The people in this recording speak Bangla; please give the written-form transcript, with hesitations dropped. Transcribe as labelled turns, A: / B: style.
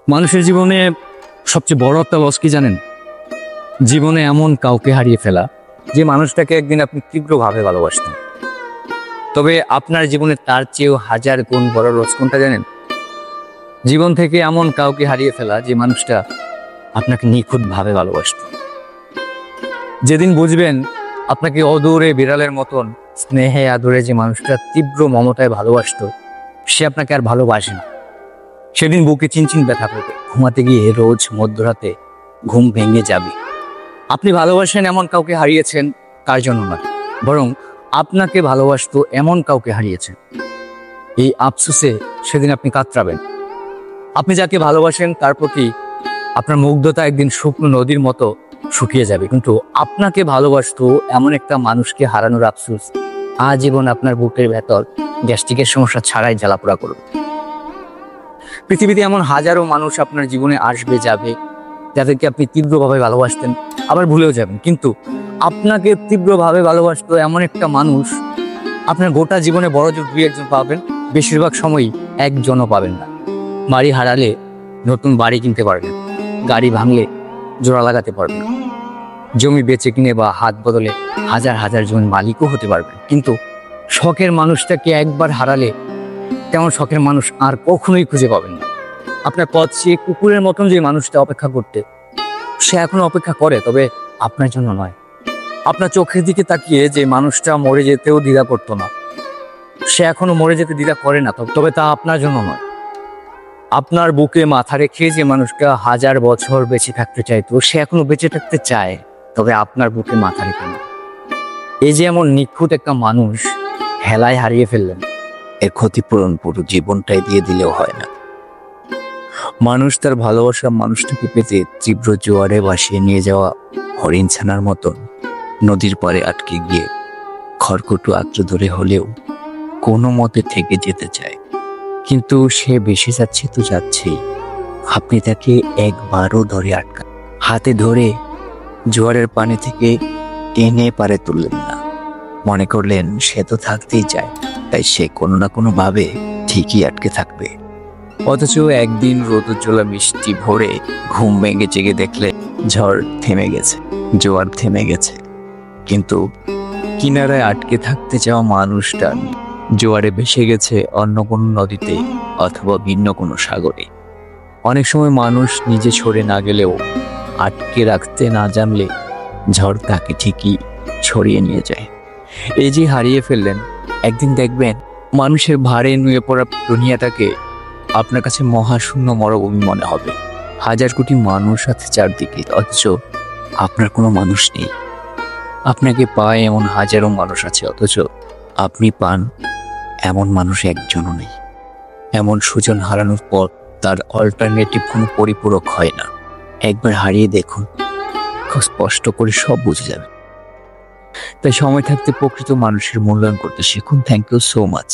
A: মানুষের জীবনে সবচেয়ে বড় একটা লস কি জানেন? জীবনে এমন কাউকে হারিয়ে ফেলা যে মানুষটাকে একদিন আপনি তীব্রভাবে ভালোবাসতেন, তবে আপনার জীবনে তার চেয়েও হাজার গুণ বড় লস কোনটা জানেন? জীবন থেকে এমন কাউকে হারিয়ে ফেলা যে মানুষটা আপনাকে নিখুঁতভাবে ভালোবাসত। যেদিন বুঝবেন আপনাকে অদূরে বিড়ালের মতন স্নেহে আদরে যে মানুষটা তীব্র মমতায় ভালোবাসতো সে আপনাকে আর ভালোবাসে না, সেদিন বুকে চিনচিন ব্যথা করবে। ঘুমাতে গিয়ে রোজ মধ্যরাতে ঘুম ভেঙে যাবে। আপনি ভালোবাসেন এমন কাউকে হারিয়েছেন তার জন্য নয়, বরং আপনাকে ভালোবাসতো এমন কাউকে হারিয়েছেন। এই আফসোসে সেদিন আপনি কাতরাবেন। আপনি যাকে ভালোবাসেন তার প্রতি আপনার মুগ্ধতা একদিন শুকনো নদীর মতো শুকিয়ে যাবে, কিন্তু আপনাকে ভালোবাসতো এমন একটা মানুষকে হারানোর আফসোস আজীবন আপনার বুকের ভেতর গ্যাস্ট্রিকের সমস্যা ছাড়াই জ্বালাপোড়া করবে। পৃথিবীতে এমন হাজারো মানুষ আপনার জীবনে আসবে যাবে যাদেরকে আপনি তীব্রভাবে ভালোবাসতেন, আবার ভুলেও যাবেন, কিন্তু আপনাকে তীব্রভাবে ভালোবাসতো এমন একটা মানুষ আপনার গোটা জীবনে বড় জোর দুই একজন পাবেন, বেশিরভাগ সময়ই একজনও পাবেন না। বাড়ি হারালে নতুন বাড়ি কিনতে পারবেন, গাড়ি ভাঙলে জোড়া লাগাতে পারবেন, জমি বেচে কিনে বা হাত বদলে হাজার হাজার জমির মালিকও হতে পারবেন, কিন্তু শখের মানুষটাকে একবার হারালে তেমন শখের মানুষ আর কখনোই খুঁজে পাবেন না। আপনার পথ সে কুকুরের মতন যে মানুষটা অপেক্ষা করতে, সে এখনো অপেক্ষা করে, তবে আপনার জন্য নয়। আপনার চোখের দিকে তাকিয়ে যে মানুষটা মরে যেতেও দ্বিধা করতো না, সে এখনো মরে যেতে দ্বিধা করে না, তবে তা আপনার জন্য নয়। আপনার বুকে মাথা রেখে যে মানুষটা হাজার বছর বেঁচে থাকতে চাইতো, সে এখনো বেঁচে থাকতে চায়, তবে আপনার বুকে মাথা রেখে না। এই যে এমন নিখুঁত একটা মানুষ হেলায় হারিয়ে ফেললেন,
B: এর ক্ষতিপূরণ পুরো জীবনটাই দিয়ে দিলেও হয় না। মানুষ তার ভালোবাসা মানুষটাকে পেতে তীব্র জোয়ারে ভাসিয়ে নিয়ে যাওয়া হরিণ ছানার মতন নদীর পাড়ে আটকে গিয়ে খড়কুটো আঁকড়ে ধরে হলেও কোনো মতে থেকে যেতে চায়, কিন্তু সে বেশি যাচ্ছে তো যাচ্ছেই। আপনি তাকে একবারও ধরে আটকা হাতে ধরে জোয়ারের পানি থেকে টেনে পারে তুললেন না, মনে করলেন সে তো থাকতেই চায়, তাই সে কোনো না কোনো ভাবে ঠিকই আটকে থাকবে। অথচ একদিন রোদুজ্জ্বলা মিষ্টি ভোরে ঘুম ভেঙে জেগে দেখলে ঝড় থেমে গেছে, জোয়ার থেমে গেছে, কিন্তু কিনারায় আটকে থাকতে চাওয়া মানুষটা জোয়ারে ভেসে গেছে অন্য কোনো নদীতে অথবা ভিন্ন কোনো সাগরে। অনেক সময় মানুষ নিজে সরে না গেলেও আটকে রাখতে না জানলে ঝড় তাকে ঠিকই ছড়িয়ে নিয়ে যায়। এই যে হারিয়ে ফেললেন, একদিন দেখবেন মানুষের ভারে নুয়ে পড়া দুনিয়াটাকে আপনার কাছে মহাশূন্য মরুভূমি মনে হবে। হাজার কোটি মানুষ আছে চারদিকে, অথচ আপনার কোনো মানুষ নেই। আপনাকে পায় এমন হাজারো মানুষ আছে, অথচ আপনি পান এমন মানুষ একজনও নেই। এমন সুজন হারানোর পর তার অল্টারনেটিভ কোনো পরিপূরক হয় না। একবার হারিয়ে দেখুন, খুব স্পষ্ট করে সব বুঝে যাবে। তাই সময় থাকতে প্রকৃত মানুষের মূল্যায়ন করতে শিখুন। Thank you so much.